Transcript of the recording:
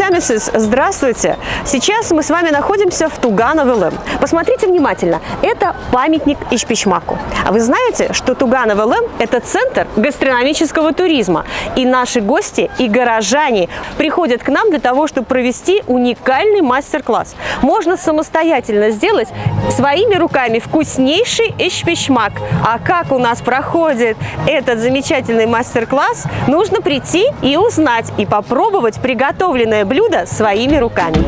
Тамисис, здравствуйте! Сейчас мы с вами находимся в Туганово-Лем. Посмотрите внимательно, это памятник Ишпичмаку. А вы знаете, что Туганово-Лем – это центр гастрономического туризма. И наши гости, и горожане приходят к нам для того, чтобы провести уникальный мастер-класс. Можно самостоятельно сделать своими руками вкуснейший ишпичмак. А как у нас проходит этот замечательный мастер-класс, нужно прийти и узнать, и попробовать приготовленное блюдо своими руками.